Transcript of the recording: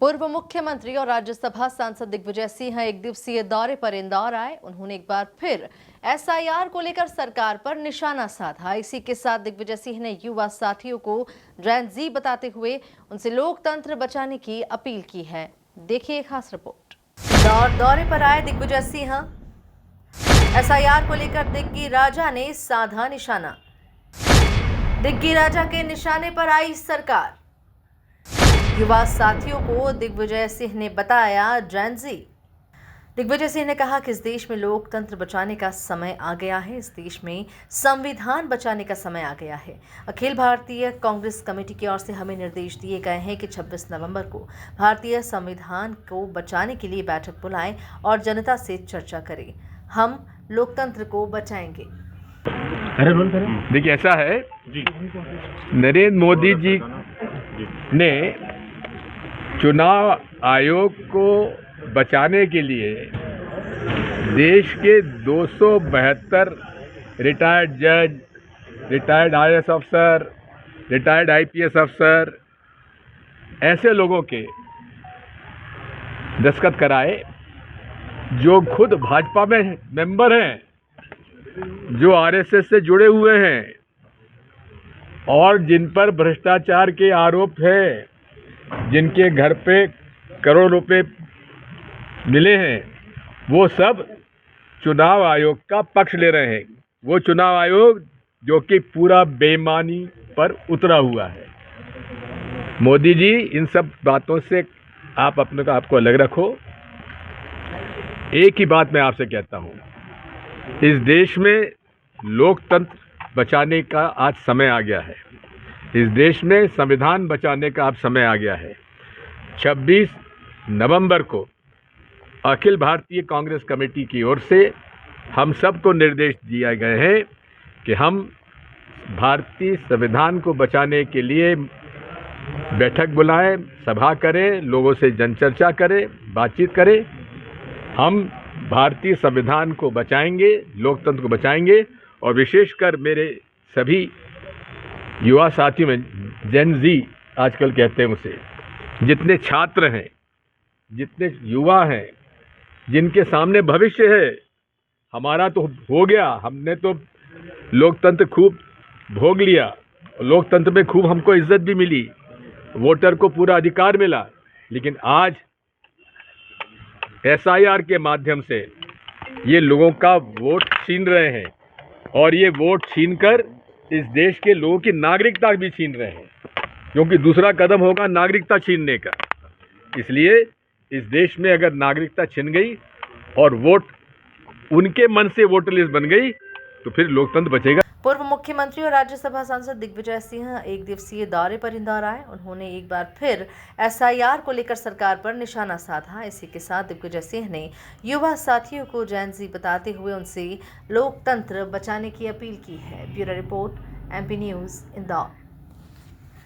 पूर्व मुख्यमंत्री और राज्यसभा सांसद दिग्विजय सिंह एक दिवसीय दौरे पर इंदौर आए। उन्होंने एक बार फिर एसआईआर को लेकर सरकार पर निशाना साधा। इसी के साथ दिग्विजय सिंह ने युवा साथियों को जेन ज़ी बताते हुए उनसे लोकतंत्र बचाने की अपील की है। देखिए खास रिपोर्ट। इंदौर दौरे पर आए दिग्विजय सिंह, एसआईआर को लेकर दिग्गी राजा ने साधा निशाना। दिग्गी राजा के निशाने पर आई सरकार। युवा साथियों को दिग्विजय सिंह ने बताया जेन ज़ी। दिग्विजय सिंह ने कहा कि इस देश में लोकतंत्र बचाने का समय आ गया है। इस देश में संविधान बचाने का समय आ गया है। अखिल भारतीय कांग्रेस कमेटी की ओर से हमें निर्देश दिए गए हैं कि 26 नवंबर को भारतीय संविधान को बचाने के लिए बैठक बुलाएं और जनता से चर्चा करें। हम लोकतंत्र को बचाएंगे। देखिए, ऐसा है, नरेंद्र मोदी जी ने चुनाव आयोग को बचाने के लिए देश के 272 रिटायर्ड जज, रिटायर्ड आईएएस अफसर, रिटायर्ड आईपीएस अफसर, ऐसे लोगों के दस्तखत कराए जो खुद भाजपा में मेंबर हैं, जो आरएसएस से जुड़े हुए हैं और जिन पर भ्रष्टाचार के आरोप है, जिनके घर पे करोड़ रुपए मिले हैं, वो सब चुनाव आयोग का पक्ष ले रहे हैं। वो चुनाव आयोग जो कि पूरा बेईमानी पर उतरा हुआ है। मोदी जी, इन सब बातों से आप अपने को आपको अलग रखो। एक ही बात मैं आपसे कहता हूँ, इस देश में लोकतंत्र बचाने का आज समय आ गया है। इस देश में संविधान बचाने का अब समय आ गया है। 26 नवंबर को अखिल भारतीय कांग्रेस कमेटी की ओर से हम सबको निर्देश दिए गए हैं कि हम भारतीय संविधान को बचाने के लिए बैठक बुलाएं, सभा करें, लोगों से जनचर्चा करें, बातचीत करें। हम भारतीय संविधान को बचाएंगे, लोकतंत्र को बचाएंगे। और विशेषकर मेरे सभी युवा साथियों में, जेन ज़ी आजकल कहते हैं उसे, जितने छात्र हैं, जितने युवा हैं, जिनके सामने भविष्य है। हमारा तो हो गया, हमने तो लोकतंत्र खूब भोग लिया, लोकतंत्र में खूब हमको इज्जत भी मिली, वोटर को पूरा अधिकार मिला। लेकिन आज एसआईआर के माध्यम से ये लोगों का वोट छीन रहे हैं और ये वोट छीनकर इस देश के लोगों की नागरिकता भी छीन रहे हैं, क्योंकि दूसरा कदम होगा नागरिकता छीनने का। इसलिए इस देश में अगर नागरिकता छिन गई और वोट उनके मन से वोटर लिस्ट बन गई तो फिर लोकतंत्र बचेगा। पूर्व मुख्यमंत्री और राज्यसभा सांसद दिग्विजय सिंह एक दिवसीय दौरे पर इंदौर आए। उन्होंने एक बार फिर एसआईआर को लेकर सरकार पर निशाना साधा। इसी के साथ दिग्विजय सिंह ने युवा साथियों को जेन ज़ी बताते हुए उनसे लोकतंत्र बचाने की अपील की है। Bureau report, MP news, Indore.